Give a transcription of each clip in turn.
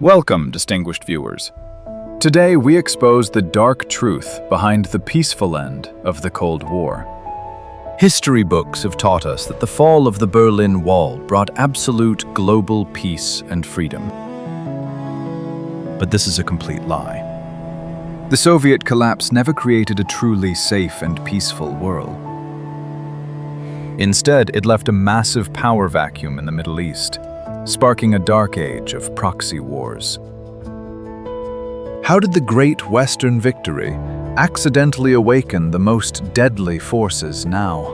Welcome, distinguished viewers. Today we expose the dark truth behind the peaceful end of the Cold War. History books have taught us that the fall of the Berlin Wall brought absolute global peace and freedom. But this is a complete lie. The Soviet collapse never created a truly safe and peaceful world. Instead, it left a massive power vacuum in the Middle East, sparking a dark age of proxy wars. How did the great Western victory accidentally awaken the most deadly forces now?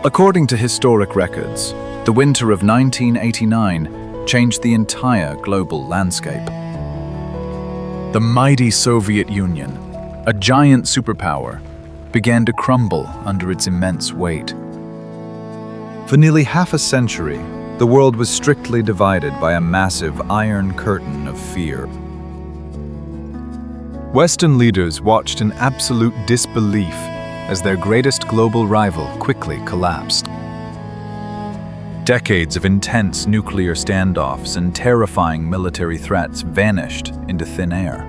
According to historic records, the winter of 1989 changed the entire global landscape. The mighty Soviet Union, a giant superpower, began to crumble under its immense weight. For nearly half a century, the world was strictly divided by a massive iron curtain of fear. Western leaders watched in absolute disbelief as their greatest global rival quickly collapsed. Decades of intense nuclear standoffs and terrifying military threats vanished into thin air.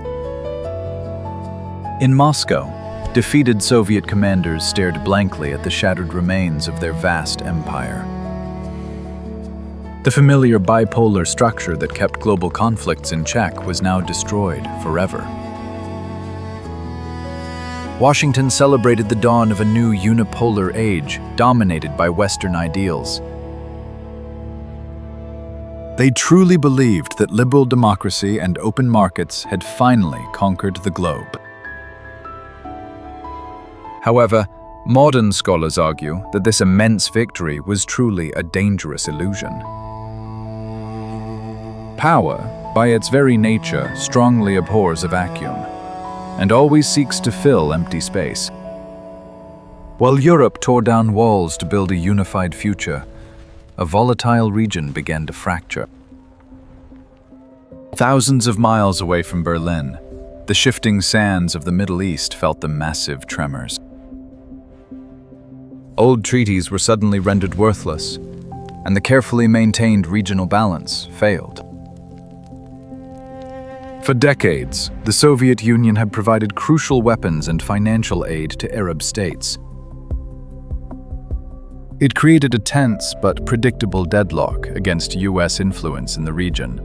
In Moscow, defeated Soviet commanders stared blankly at the shattered remains of their vast empire. The familiar bipolar structure that kept global conflicts in check was now destroyed forever. Washington celebrated the dawn of a new unipolar age dominated by Western ideals. They truly believed that liberal democracy and open markets had finally conquered the globe. However, modern scholars argue that this immense victory was truly a dangerous illusion. Power, by its very nature, strongly abhors a vacuum, and always seeks to fill empty space. While Europe tore down walls to build a unified future, a volatile region began to fracture. Thousands of miles away from Berlin, the shifting sands of the Middle East felt the massive tremors. Old treaties were suddenly rendered worthless, and the carefully maintained regional balance failed. For decades, the Soviet Union had provided crucial weapons and financial aid to Arab states. It created a tense but predictable deadlock against US influence in the region.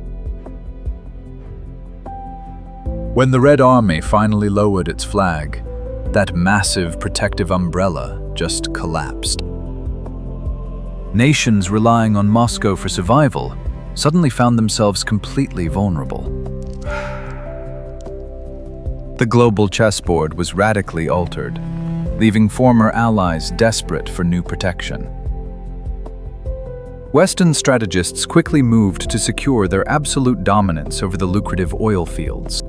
When the Red Army finally lowered its flag, that massive protective umbrella just collapsed. Nations relying on Moscow for survival suddenly found themselves completely vulnerable. The global chessboard was radically altered, leaving former allies desperate for new protection. Western strategists quickly moved to secure their absolute dominance over the lucrative oil fields.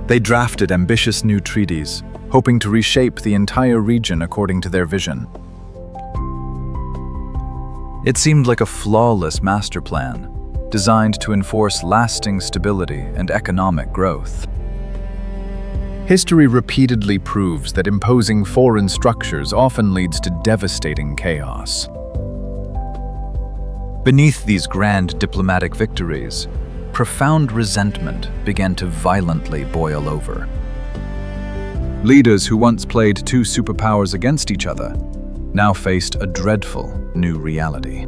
They drafted ambitious new treaties, hoping to reshape the entire region according to their vision. It seemed like a flawless master plan, designed to enforce lasting stability and economic growth. History repeatedly proves that imposing foreign structures often leads to devastating chaos. Beneath these grand diplomatic victories, profound resentment began to violently boil over. Leaders who once played two superpowers against each other now faced a dreadful new reality.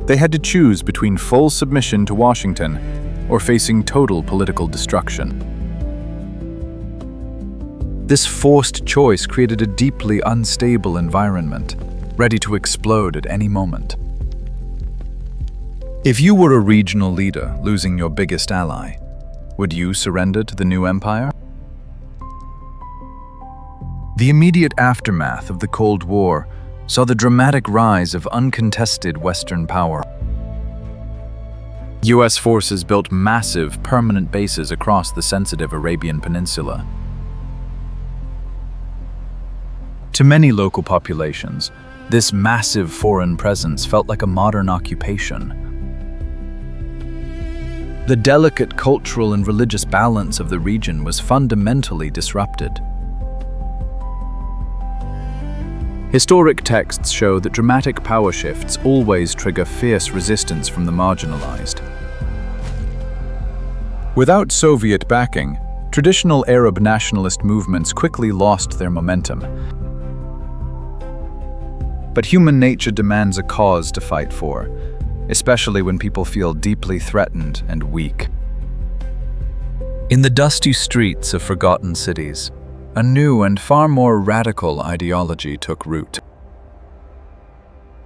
They had to choose between full submission to Washington or facing total political destruction. This forced choice created a deeply unstable environment, ready to explode at any moment. If you were a regional leader losing your biggest ally, would you surrender to the new empire? The immediate aftermath of the Cold War saw the dramatic rise of uncontested Western power. US forces built massive, permanent bases across the sensitive Arabian Peninsula. To many local populations, this massive foreign presence felt like a modern occupation. The delicate cultural and religious balance of the region was fundamentally disrupted. Historic texts show that dramatic power shifts always trigger fierce resistance from the marginalized. Without Soviet backing, traditional Arab nationalist movements quickly lost their momentum. But human nature demands a cause to fight for, especially when people feel deeply threatened and weak. In the dusty streets of forgotten cities, a new and far more radical ideology took root.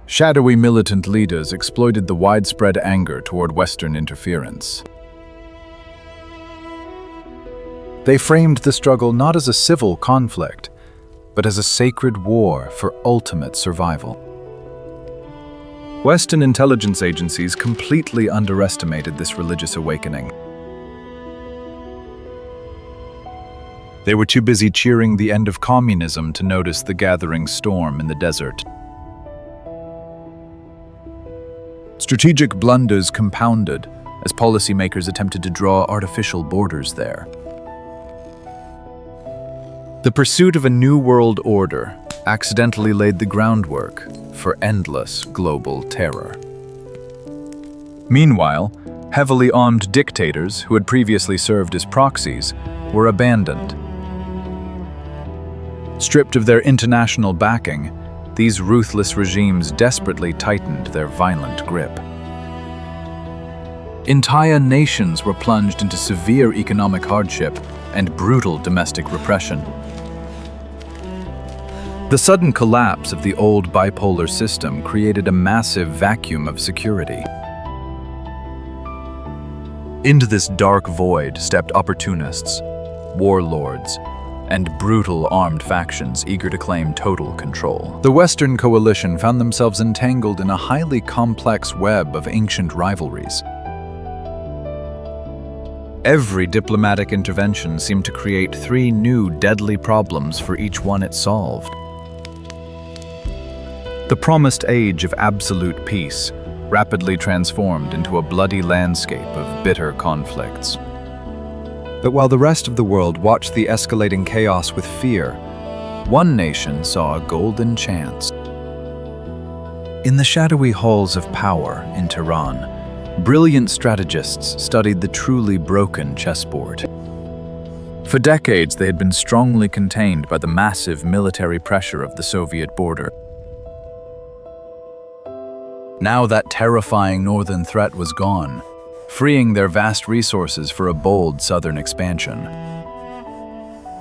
Shadowy militant leaders exploited the widespread anger toward Western interference. They framed the struggle not as a civil conflict, but as a sacred war for ultimate survival. Western intelligence agencies completely underestimated this religious awakening. They were too busy cheering the end of communism to notice the gathering storm in the desert. Strategic blunders compounded as policymakers attempted to draw artificial borders there. The pursuit of a new world order accidentally laid the groundwork for endless global terror. Meanwhile, heavily armed dictators who had previously served as proxies were abandoned. Stripped of their international backing, these ruthless regimes desperately tightened their violent grip. Entire nations were plunged into severe economic hardship and brutal domestic repression. The sudden collapse of the old bipolar system created a massive vacuum of security. Into this dark void stepped opportunists, warlords, and brutal armed factions eager to claim total control. The Western coalition found themselves entangled in a highly complex web of ancient rivalries. Every diplomatic intervention seemed to create 3 new deadly problems for each one it solved. The promised age of absolute peace rapidly transformed into a bloody landscape of bitter conflicts. But while the rest of the world watched the escalating chaos with fear, one nation saw a golden chance. In the shadowy halls of power in Tehran, brilliant strategists studied the truly broken chessboard. For decades, they had been strongly contained by the massive military pressure of the Soviet border. Now that terrifying northern threat was gone, freeing their vast resources for a bold southern expansion.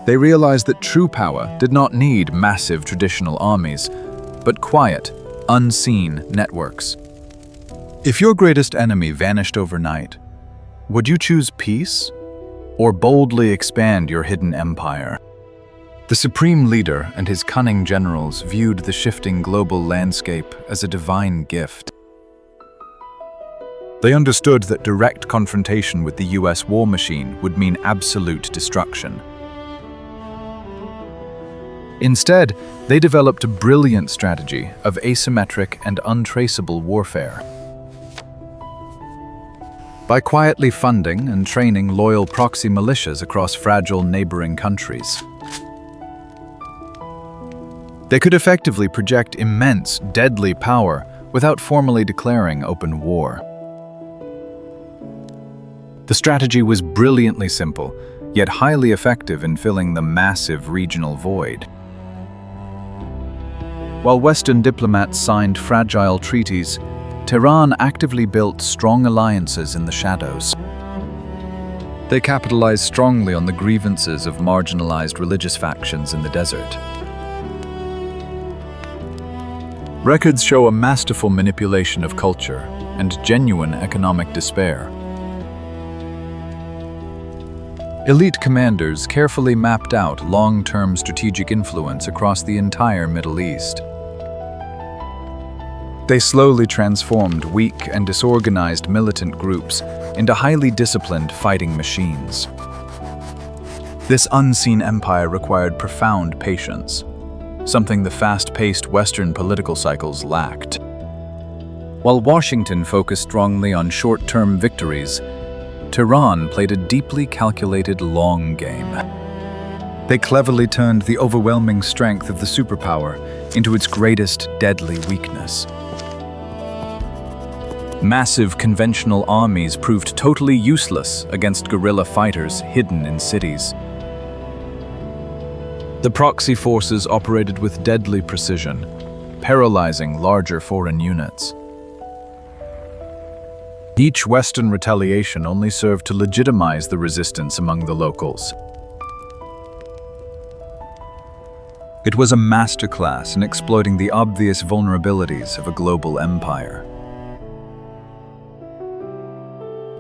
They realized that true power did not need massive traditional armies, but quiet, unseen networks. If your greatest enemy vanished overnight, would you choose peace or boldly expand your hidden empire? The supreme leader and his cunning generals viewed the shifting global landscape as a divine gift. They understood that direct confrontation with the US war machine would mean absolute destruction. Instead, they developed a brilliant strategy of asymmetric and untraceable warfare. By quietly funding and training loyal proxy militias across fragile neighboring countries, they could effectively project immense, deadly power without formally declaring open war. The strategy was brilliantly simple, yet highly effective in filling the massive regional void. While Western diplomats signed fragile treaties, Tehran actively built strong alliances in the shadows. They capitalized strongly on the grievances of marginalized religious factions in the desert. Records show a masterful manipulation of culture and genuine economic despair. Elite commanders carefully mapped out long-term strategic influence across the entire Middle East. They slowly transformed weak and disorganized militant groups into highly disciplined fighting machines. This unseen empire required profound patience, something the fast-paced Western political cycles lacked. While Washington focused strongly on short-term victories, Tehran played a deeply calculated long game. They cleverly turned the overwhelming strength of the superpower into its greatest deadly weakness. Massive conventional armies proved totally useless against guerrilla fighters hidden in cities. The proxy forces operated with deadly precision, paralyzing larger foreign units. Each Western retaliation only served to legitimize the resistance among the locals. It was a masterclass in exploiting the obvious vulnerabilities of a global empire.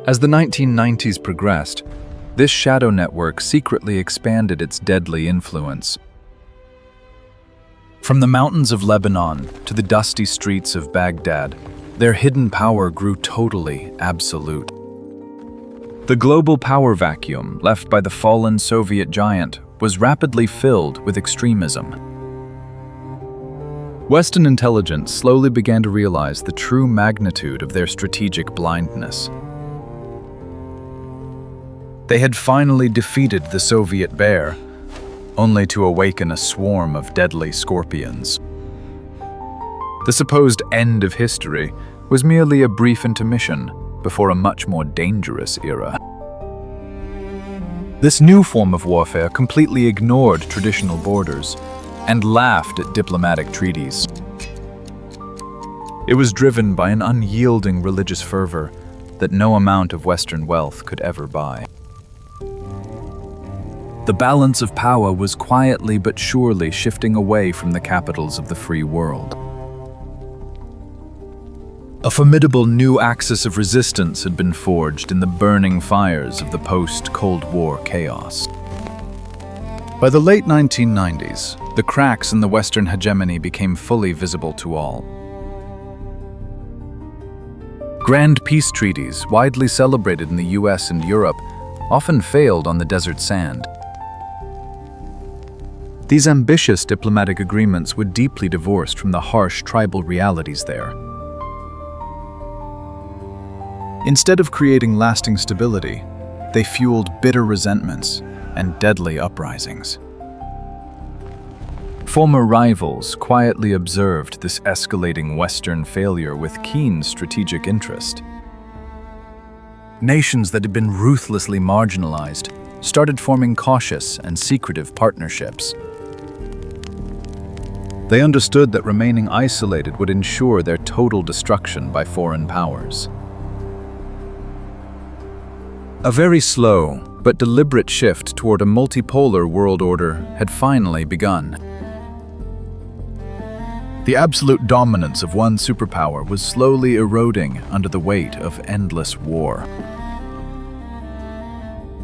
As the 1990s progressed, this shadow network secretly expanded its deadly influence. From the mountains of Lebanon to the dusty streets of Baghdad, their hidden power grew totally absolute. The global power vacuum left by the fallen Soviet giant was rapidly filled with extremism. Western intelligence slowly began to realize the true magnitude of their strategic blindness. They had finally defeated the Soviet bear, only to awaken a swarm of deadly scorpions. The supposed end of history was merely a brief intermission before a much more dangerous era. This new form of warfare completely ignored traditional borders and laughed at diplomatic treaties. It was driven by an unyielding religious fervor that no amount of Western wealth could ever buy. The balance of power was quietly but surely shifting away from the capitals of the free world. A formidable new axis of resistance had been forged in the burning fires of the post-Cold War chaos. By the late 1990s, the cracks in the Western hegemony became fully visible to all. Grand peace treaties, widely celebrated in the US and Europe, often failed on the desert sand. These ambitious diplomatic agreements were deeply divorced from the harsh tribal realities there. Instead of creating lasting stability, they fueled bitter resentments and deadly uprisings. Former rivals quietly observed this escalating Western failure with keen strategic interest. Nations that had been ruthlessly marginalized started forming cautious and secretive partnerships. They understood that remaining isolated would ensure their total destruction by foreign powers. A very slow but deliberate shift toward a multipolar world order had finally begun. The absolute dominance of one superpower was slowly eroding under the weight of endless war.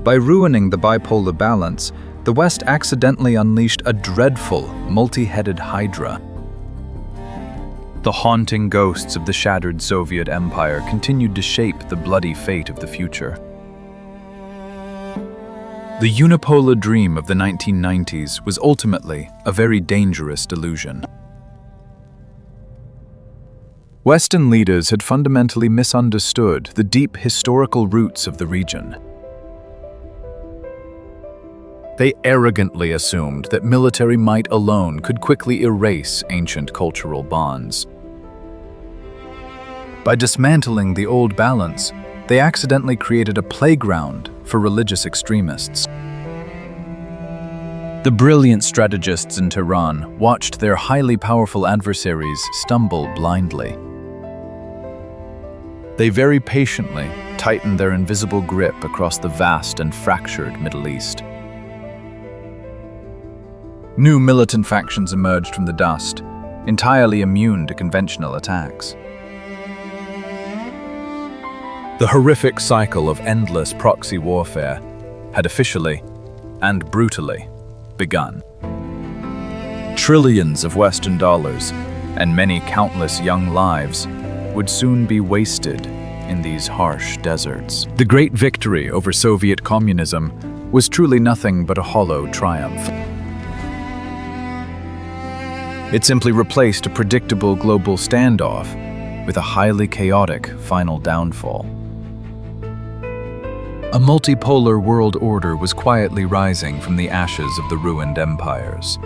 By ruining the bipolar balance, the West accidentally unleashed a dreadful, multi-headed hydra. The haunting ghosts of the shattered Soviet Empire continued to shape the bloody fate of the future. The unipolar dream of the 1990s was ultimately a very dangerous delusion. Western leaders had fundamentally misunderstood the deep historical roots of the region. They arrogantly assumed that military might alone could quickly erase ancient cultural bonds. By dismantling the old balance, they accidentally created a playground for religious extremists. The brilliant strategists in Tehran watched their highly powerful adversaries stumble blindly. They very patiently tightened their invisible grip across the vast and fractured Middle East. New militant factions emerged from the dust, entirely immune to conventional attacks. The horrific cycle of endless proxy warfare had officially and brutally begun. Trillions of Western dollars and many countless young lives would soon be wasted in these harsh deserts. The great victory over Soviet communism was truly nothing but a hollow triumph. It simply replaced a predictable global standoff with a highly chaotic final downfall. A multipolar world order was quietly rising from the ashes of the ruined empires.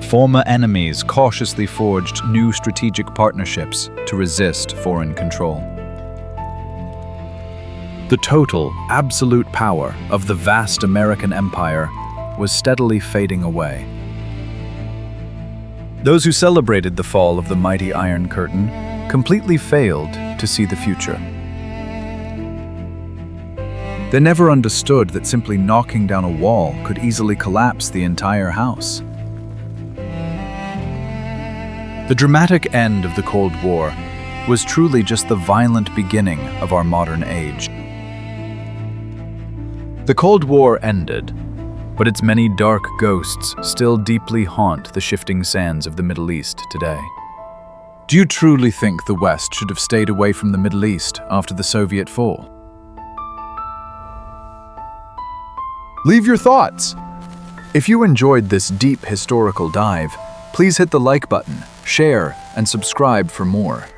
Former enemies cautiously forged new strategic partnerships to resist foreign control. The total, absolute power of the vast American empire was steadily fading away. Those who celebrated the fall of the mighty Iron Curtain completely failed to see the future. They never understood that simply knocking down a wall could easily collapse the entire house. The dramatic end of the Cold War was truly just the violent beginning of our modern age. The Cold War ended, but its many dark ghosts still deeply haunt the shifting sands of the Middle East today. Do you truly think the West should have stayed away from the Middle East after the Soviet fall? Leave your thoughts! If you enjoyed this deep historical dive, please hit the like button, share, and subscribe for more.